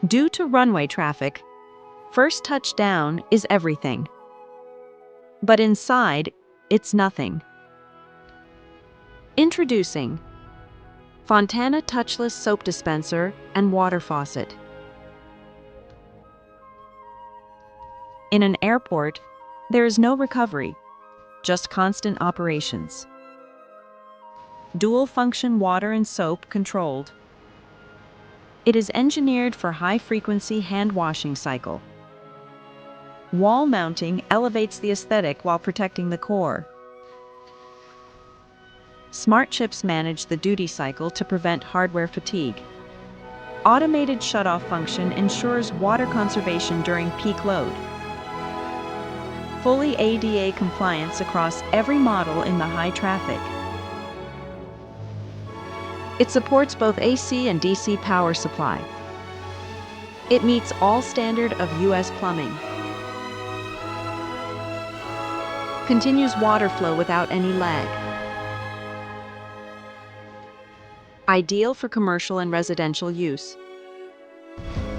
Due to runway traffic, first touch down is everything. But inside, it's nothing. Introducing Fontana Touchless Soap Dispenser and Water Faucet. In an airport, there is no recovery, just constant operations. Dual-function water and soap controlled. It is engineered for high-frequency hand-washing cycle. Wall mounting elevates the aesthetic while protecting the core. Smart chips manage the duty cycle to prevent hardware fatigue. Automated shutoff function ensures water conservation during peak load. Fully ADA compliance across every model in the high traffic. It supports both AC and DC power supply. It meets all standard of US plumbing. Continues water flow without any lag. Ideal for commercial and residential use.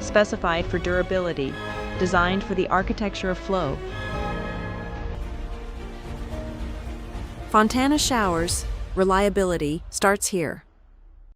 Specified for durability, designed for the architecture of flow. FontanaShowers, reliability starts here.